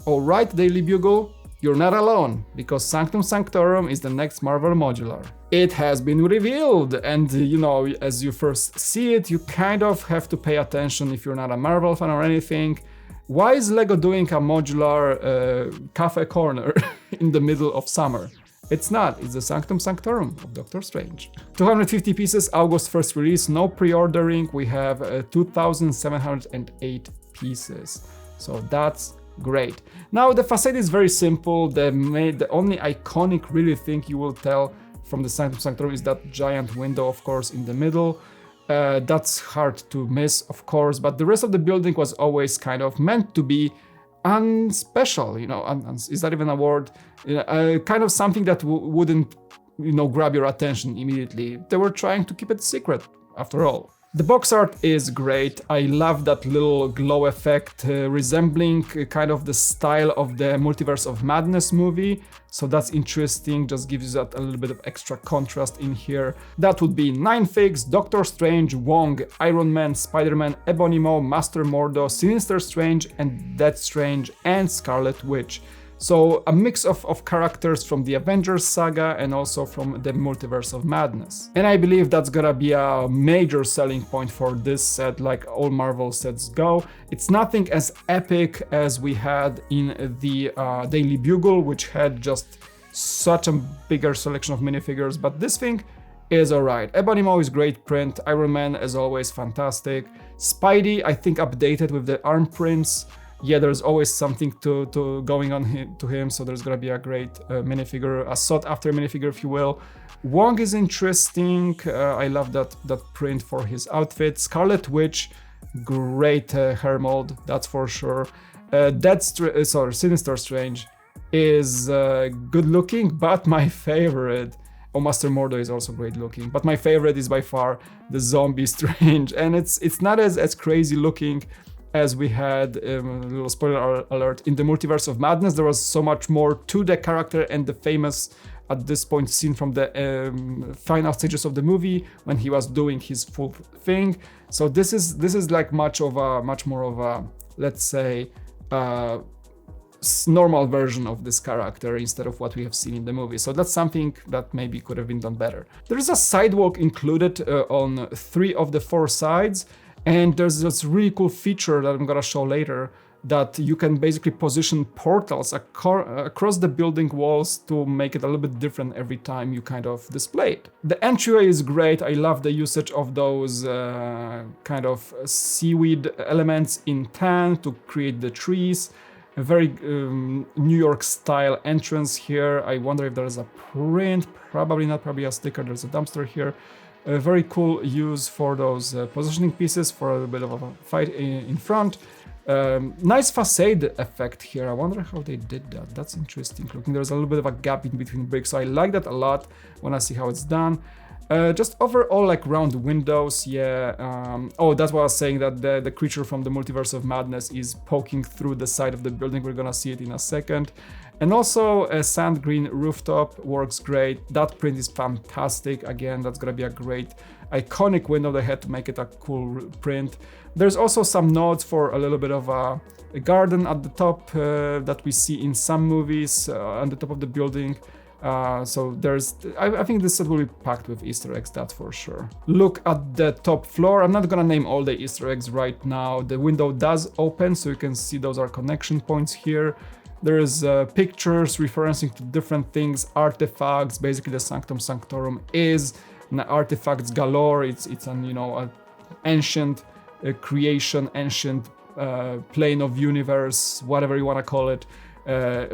Alright, Daily Bugle, you're not alone, because Sanctum Sanctorum is the next Marvel modular. It has been revealed, and as you first see it, you kind of have to pay attention if you're not a Marvel fan or anything. Why is LEGO doing a modular cafe corner in the middle of summer? It's not, it's the Sanctum Sanctorum of Doctor Strange. 250 pieces, August 1st release, no pre-ordering, we have 2,708 pieces. So that's great. Now the facade is very simple, the only iconic really thing you will tell from the Sanctum Sanctorum is that giant window, of course, in the middle. That's hard to miss, of course, but the rest of the building was always kind of meant to be unspecial, is that even a word? Kind of something that wouldn't, grab your attention immediately. They were trying to keep it secret, after all. The box art is great. I love that little glow effect, resembling kind of the style of the Multiverse of Madness movie. So that's interesting, just gives you that a little bit of extra contrast in here. That would be Nine Figs, Doctor Strange, Wong, Iron Man, Spider-Man, Ebony, Master Mordo, Sinister Strange, and Death Strange, and Scarlet Witch. So a mix of characters from the Avengers saga and also from the Multiverse of Madness. And I believe that's gonna be a major selling point for this set, like all Marvel sets go. It's nothing as epic as we had in the Daily Bugle, which had just such a bigger selection of minifigures, but this thing is alright. Ebony is great print, Iron Man as always fantastic, Spidey I think updated with the arm prints. Yeah, there's always something to going on to him, so there's gonna be a great minifigure, a sought after minifigure if you will. Wong is interesting, I love that print for his outfit. Scarlet Witch, great hair mold, that's for sure. Sinister Strange is good looking, but my favorite, Master Mordo is also great looking, but my favorite is by far the Zombie Strange, and it's not as crazy looking as we had, a little spoiler alert, in the Multiverse of Madness. There was so much more to the character and the famous, at this point, scene from the final stages of the movie when he was doing his full thing. So this is like much more of a, let's say, normal version of this character instead of what we have seen in the movie. So that's something that maybe could have been done better. There is a sidewalk included on 3 of the 4 sides. And there's this really cool feature that I'm gonna show later, that you can basically position portals across the building walls to make it a little bit different every time you kind of display it. The entryway is great. I love the usage of those kind of seaweed elements in tan to create the trees. A very New York style entrance here. I wonder if there's a print, probably not, probably a sticker. There's a dumpster here. A very cool use for those positioning pieces for a little bit of a fight in front. Nice facade effect here. I wonder how they did that. That's interesting looking. There's a little bit of a gap in between bricks, so I like that a lot when I see how it's done. Just overall, like round windows, yeah. That's what I was saying, that the creature from the Multiverse of Madness is poking through the side of the building. We're gonna see it in a second. And also a sand green rooftop works great. That print is fantastic. Again, that's gonna be a great iconic window. They had to make it a cool print. There's also some nods for a little bit of a garden at the top that we see in some movies on the top of the building. So I think this set will be packed with Easter eggs, that's for sure. Look at the top floor. I'm not gonna name all the Easter eggs right now. The window does open, so you can see those are connection points here. There's pictures referencing to different things, artifacts. Basically, the Sanctum Sanctorum is an artifacts galore. It's an ancient creation, ancient plane of universe, whatever you want to call it.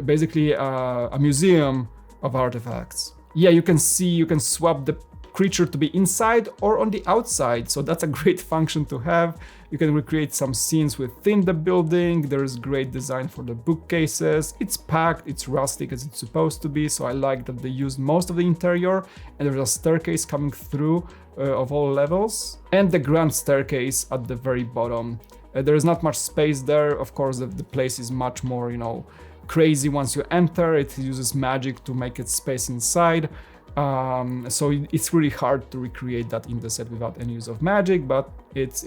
Basically, a museum of artifacts. Yeah, you can swap the creature to be inside or on the outside, so that's a great function to have. You can recreate some scenes within the building. There's great design for the bookcases. It's packed, it's rustic as it's supposed to be, so I like that they used most of the interior, and there's a staircase coming through of all levels, and the grand staircase at the very bottom. There is not much space there. Of course, the place is much more, crazy once you enter. It uses magic to make it space inside. So it's really hard to recreate that in the set without any use of magic, but it's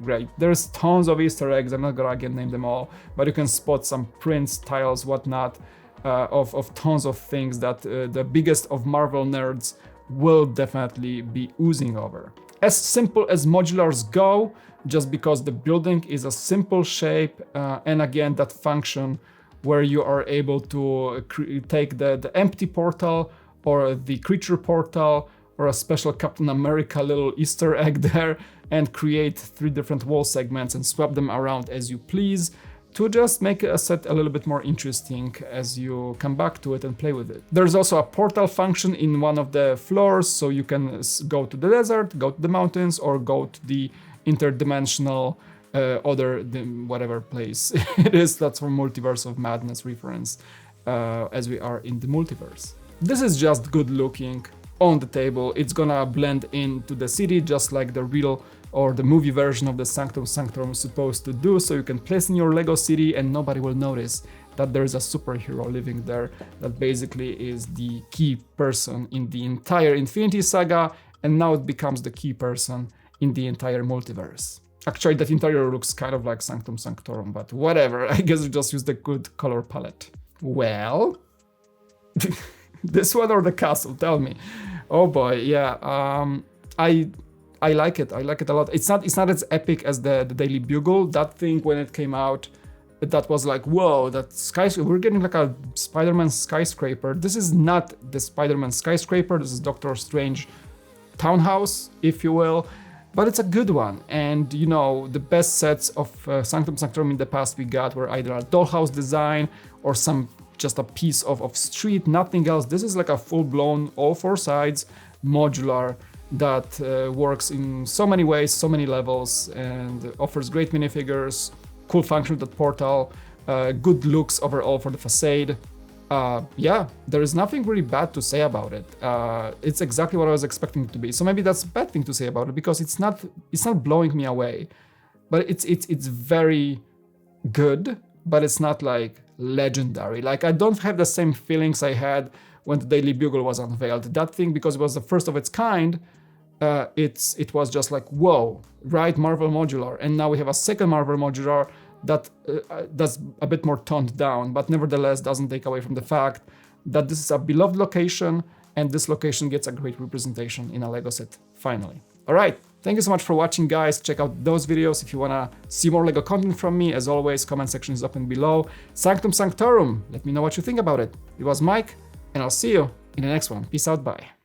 great. There's tons of Easter eggs. I'm not gonna again name them all, but you can spot some prints, tiles, whatnot, of tons of things that the biggest of Marvel nerds will definitely be oozing over. As simple as modulars go, just because the building is a simple shape, and again that function where you are able to take the empty portal or the creature portal or a special Captain America little Easter egg there and create 3 different wall segments and swap them around as you please to just make a set a little bit more interesting as you come back to it and play with it. There's also a portal function in one of the floors, so you can go to the desert, go to the mountains, or go to the interdimensional whatever place it is. That's from Multiverse of Madness reference, as we are in the multiverse. This is just good looking on the table. It's gonna blend into the city just like the real or the movie version of the Sanctum Sanctorum is supposed to do, so you can place in your Lego city and nobody will notice that there's a superhero living there that basically is the key person in the entire Infinity Saga, and now it becomes the key person in the entire multiverse. Actually, that interior looks kind of like Sanctum Sanctorum, but whatever, I guess we just used a good color palette. Well, this one or the castle, tell me. Oh boy, yeah, I like it. I like it a lot. It's not as epic as the Daily Bugle. That thing when it came out, that was like, whoa, that skyscraper. We're getting like a Spider-Man skyscraper. This is not the Spider-Man skyscraper. This is Doctor Strange townhouse, if you will. But it's a good one. And you know, the best sets of Sanctum Sanctorum in the past we got were either a dollhouse design or just a piece of street, nothing else. This is like a full-blown, all 4 sides, modular, that works in so many ways, so many levels, and offers great minifigures, cool function with that portal, good looks overall for the facade. Yeah, there is nothing really bad to say about it. It's exactly what I was expecting it to be. So maybe that's a bad thing to say about it, because it's not blowing me away, but it's very good, but it's not like legendary. Like, I don't have the same feelings I had when the Daily Bugle was unveiled. That thing, because it was the first of its kind, it was just like, whoa, right, Marvel Modular. And now we have a second Marvel Modular that's a bit more toned down, but nevertheless doesn't take away from the fact that this is a beloved location, and this location gets a great representation in a Lego set, finally. All right, thank you so much for watching, guys. Check out those videos if you wanna see more Lego content from me. As always, comment section is open below. Sanctum Sanctorum, let me know what you think about it. It was Mike, and I'll see you in the next one. Peace out, bye.